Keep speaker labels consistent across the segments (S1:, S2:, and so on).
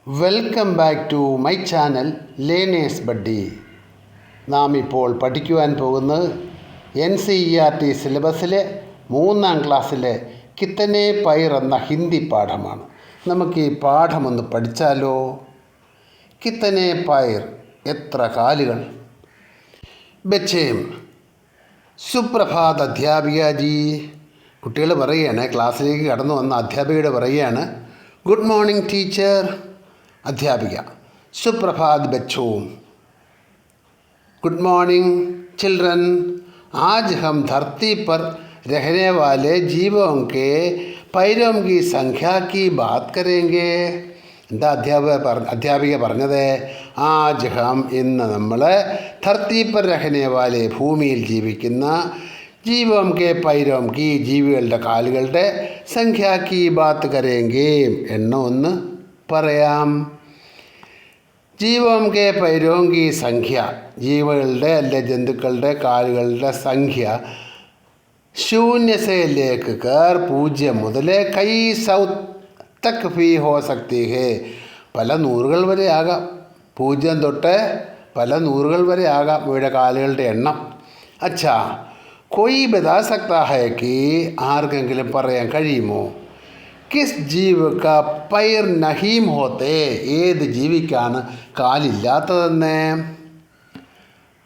S1: Welcome back to my channel learners buddy. നാം ഇപ്പോൾ പഠിക്കുവാൻ പോകുന്നത് NCERT സിലബസിലെ 3ാം ക്ലാസ്സിലെ കിത്തനെ പൈർ എന്ന ഹിന്ദി പാഠമാണ്. നമുക്ക് ഈ പാഠമൊന്ന് പഠിച്ചാലോ? കിത്തനെ പൈർ, എത്ര കാലുകൾ? ബച്ചേം, സുപ്രഭാത് അധ്യാപികാജി. കുട്ടികൾ പറയുകയാണ്, ക്ലാസ്സിലേക്ക് കടന്നു വന്ന അധ്യാപികയോട് പറയുകയാണ്, ഗുഡ് മോർണിംഗ് ടീച്ചർ. अध्यापिका, सुप्रभात बच्चों. Good morning children. आज हम धरती पर रहने वाले जीवों के पैरों की संख्या की बात करेंगे. എന്താ അധ്യാപിക പറഞ്ഞത്? ആജ് ഹം, ഇന്ന് നമ്മൾ ധർത്തി പർ രഹനെ വാലെ, ഭൂമിയിൽ ജീവിക്കുന്ന ജീവോം കെ പൈരോം കി, ജീവികളുടെ കാലുകളുടെ സംഖ്യ കി ബാത്ത് കരേങ്കേ, എണ്ണം ഒന്ന് പറയാം. ജീവോം കെ പൈരോം കി സംഖ്യ, ജീവികളുടെ അല്ലെ ജന്തുക്കളുടെ കാലുകളുടെ സംഖ്യ ശൂന്യസയിലേക്ക് കർ, 0 മുതൽ കൈ സൗ തക് ഭി ഹോ സക്തി ഹേ, പല നൂറുകൾ വരെ ആകാം. 0 തൊട്ട് പല നൂറുകൾ വരെ ആകാം ഇവയുടെ കാലുകളുടെ എണ്ണം. അച്ഛാ, കോയി ബതാ സക്താ ഹൈ കി, ആർക്കെങ്കിലും പറയാൻ കഴിയുമോ? കിസ് ജീവ് കാ പൈർ നഹീം ഹോത്തേ, ഏത് ജീവിക്കാണ് കാലില്ലാത്തതെന്ന്?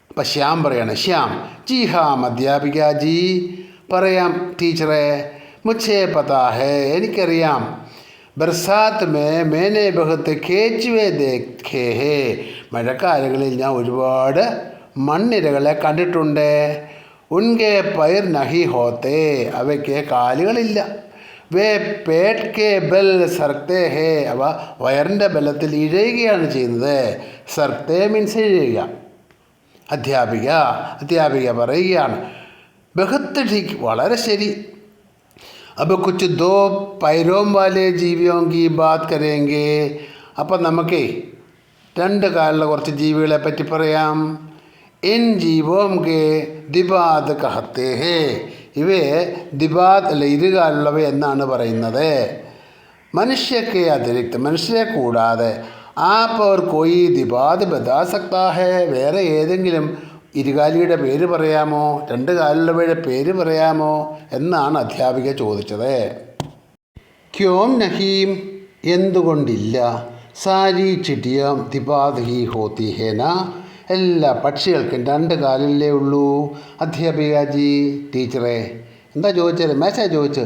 S1: അപ്പം ശ്യാം പറയാണ്. ശ്യാം, ജി ഹാം അധ്യാപികാജി. പറയാം ടീച്ചറെ. മുझे പതാ ഹേ, എനിക്കറിയാം. ബർസാത്ത് മേനെ ബഹുത്ത് കേച്ചുവേ ദേഖേ ഹേ, മഴക്കാലങ്ങളിൽ ഞാൻ ഒരുപാട് മണ്ണിരകളെ കണ്ടിട്ടുണ്ട്. ഉൻകെ പൈർ നഹി ഹോത്തേ, അവയ്ക്ക് കാലുകളില്ല. വേ പേട്ട് കെ ബൽ സർക്തേ ഹേ, അവ വയറിൻ്റെ ബലത്തിൽ ഇഴയുകയാണ് ചെയ്യുന്നത്. സർക്തേ മീൻസ് ഇഴയുക. അധ്യാപിക പറയുകയാണ്, ബഹുത്ത് ഠീക്ക്, വളരെ ശരി. അപ്പോൾ കുച്ച് ദോ പൈരോം വാലെ ജീവിയോം കി ബാത് കരേങ്കേ. അപ്പം നമുക്ക് 2 കാലുള്ള കുറച്ച് ജീവികളെ പറ്റി പറയാം. ഇൻ ജീവോം കെ ദിബാദ് കഹത്തേ ഹേ, ഇവയെ ദിബാദ് അല്ല ഇരുകാലുള്ളവ എന്നാണ് പറയുന്നത്. മനുഷ്യക്കെ അതിരിക്ത്, മനുഷ്യരെ കൂടാതെ ആപ്പ് ഓർ കോയി ദിബാദ് ബതാ സക്താ ഹേ, വേറെ ഏതെങ്കിലും ഇരുകാലിയുടെ പേര് പറയാമോ? 2 കാലുള്ളവയുടെ പേര് പറയാമോ എന്നാണ് അധ്യാപിക ചോദിച്ചത്. ക്യോം നഹീം, എന്തുകൊണ്ടില്ല? സാരി ചിട്ടിയം ദിബാദ് ഹി ഹോത്തി ഹേന, എല്ലാ പക്ഷികൾക്കും 2 കാലിലേ ഉള്ളൂ. അധ്യാപികാജി. ടീച്ചറെ, എന്താ ചോദിച്ചത്? മേശ ചോദിച്ചു.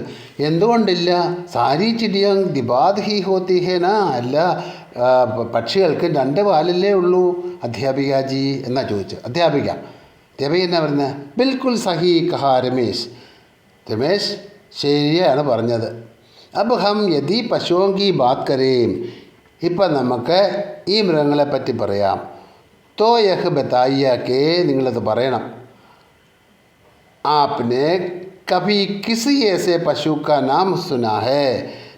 S1: എന്തുകൊണ്ടില്ല? സാരി ചിടിയം ദിബാദ് ഹി ഹോത്തി ഹേന, അല്ല പക്ഷികൾക്ക് 2 കാലിലേ ഉള്ളൂ അധ്യാപികാജി എന്നാ ചോദിച്ചു. അധ്യാപിക എന്നാ പറഞ്ഞത്? ബിൽക്കുൽ സഹി കഹാ രമേശ്. രമേശ് ശരിയാണ് പറഞ്ഞത്. അബ് ഹം യദി പശുओं की बात करें, ഇപ്പം നമുക്ക് ഈ മൃഗങ്ങളെ പറ്റി പറയാം. തോ യഹ് ബതായിയാക്കേ, നിങ്ങളത് പറയണം. ആപ്നെ കഭി കിസി ഏസെ പശു കാ നാം സുനാ ഹേ,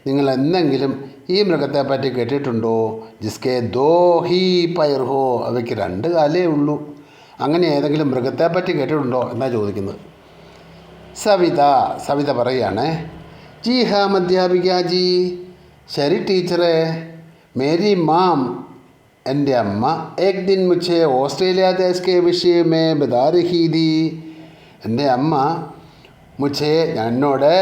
S1: നിങ്ങൾ എന്തെങ്കിലും ഈ മൃഗത്തെ പറ്റി കേട്ടിട്ടുണ്ടോ? ജിസ്കെ ദോ ഹി പൈർ ഹോ, അവയ്ക്ക് 2 കാലേ ഉള്ളൂ. അങ്ങനെ ഏതെങ്കിലും മൃഗത്തെ പറ്റി കേട്ടിട്ടുണ്ടോ എന്നാണ് ചോദിക്കുന്നത്. സവിത പറയുകയാണ്, ജി ഹാം അധ്യാപികാജി. ശരി ടീച്ചറെ. മേരി മാം, എൻ്റെ അമ്മ ഏക് ദിൻ മുझे ഓസ്ട്രേലിയ ദേശ് കെ വിഷയ മേ ബതാ രഹി ഥി. എൻ്റെ അമ്മ എന്നോട്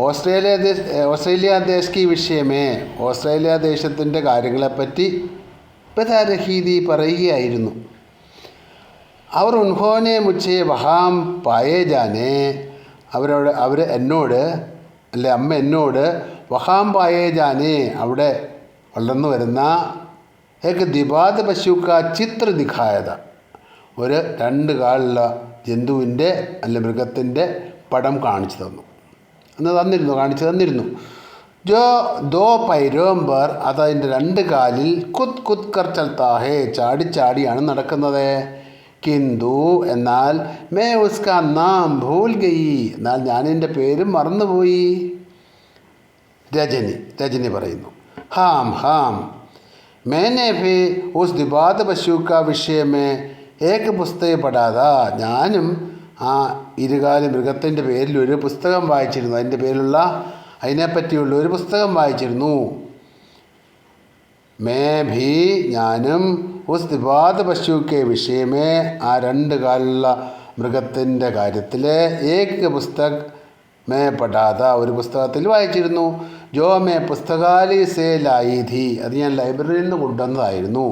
S1: ഓസ്ട്രേലിയ ദേശ് കി വിഷയമേ, ഓസ്ട്രേലിയ ദേശത്തിൻ്റെ കാര്യങ്ങളെപ്പറ്റി ബതാ രഹി ഥി, പറയുകയായിരുന്നു. അവർ ഉൻഹോനെ മുझे വഹാം പായേ ജാനെ, അമ്മ എന്നോട് വഹാം പായേ ജാനെ, അവിടെ വളർന്നു വരുന്ന ഏക്ക് ദിബാദ് പശു കാ ചിത്ര ദിഖായത, ഒരു 2 കാലുള്ള ജന്തുവിൻ്റെ അല്ല മൃഗത്തിൻ്റെ പടം കാണിച്ചു തന്നിരുന്നു. ജോ ദോ പൈരോം പർ, അതതിൻ്റെ 2 കാലിൽ കുത് കർ ചൽത്താ ഹേ, ചാടിയാണ് നടക്കുന്നത്. കിന്തു, എന്നാൽ മേ ഉസ്കാ നാം ഭൂൽ ഗയി, എന്നാൽ ഞാനെൻ്റെ പേരും മറന്നുപോയി. രജനി പറയുന്നു, ഹാം मैंने भी उस दिबाद पशु का विषय में एक പുസ്തകം പഠാതാ, ഞാനും ആ ഇരുകാലി മൃഗത്തിൻ്റെ പേരിൽ ഒരു പുസ്തകം വായിച്ചിരുന്നു. അതിൻ്റെ പേരിലുള്ള അതിനെപ്പറ്റിയുള്ള ഒരു പുസ്തകം വായിച്ചിരുന്നു. ഭീ ഞാനും ഉസ് ദിവാദ് പശുക്കെ വിഷയമേ ആ രണ്ട് കാലുള്ള മൃഗത്തിൻ്റെ കാര്യത്തിൽ ഏക പുസ്തക് പഠാത ഒരു പുസ്തകത്തിൽ വായിച്ചിരുന്നു. ജോ പുസ്തകാലയ സേ ലായി ഥി അത് ഞാൻ ലൈബ്രറിയിൽ നിന്ന് കൊണ്ടുവന്നതായിരുന്നു.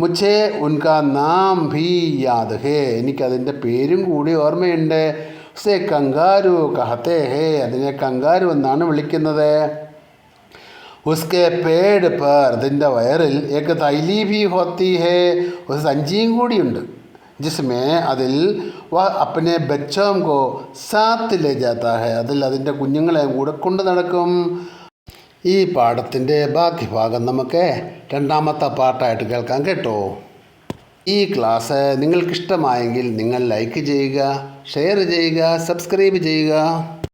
S1: മുझे ഉൻകാ നാം ഭീ യാദ് ഹേ എനിക്കതിൻ്റെ പേരും കൂടി ഓർമ്മയുണ്ട്. ഉസേ കങ്കാരു കഹത്തെ ഹേ അതിനെ കങ്കാരു എന്നാണ് വിളിക്കുന്നത്. ഉസ്കെ പേട് പർ അതിൻ്റെ വയറിൽ ഏക തൈലി ഭീ ഹോത്തി ഹേ ഒരു സഞ്ചിയും കൂടിയുണ്ട്. ജിസ്മേ അതിൽ അപ്പനെ ബച്ചോം കോ സാത്ത് ലേ ജാത്താ ഹേ അതിൽ അതിൻ്റെ കുഞ്ഞുങ്ങളെ കൂടെ കൊണ്ട് നടക്കും. ഈ പാഠത്തിൻ്റെ ബാക്കി ഭാഗം നമുക്ക് രണ്ടാമത്തെ പാർട്ടായിട്ട് കേൾക്കാം കേട്ടോ. ഈ ക്ലാസ് നിങ്ങൾക്കിഷ്ടമായെങ്കിൽ നിങ്ങൾ ലൈക്ക് ചെയ്യുക, ഷെയർ ചെയ്യുക, സബ്സ്ക്രൈബ് ചെയ്യുക.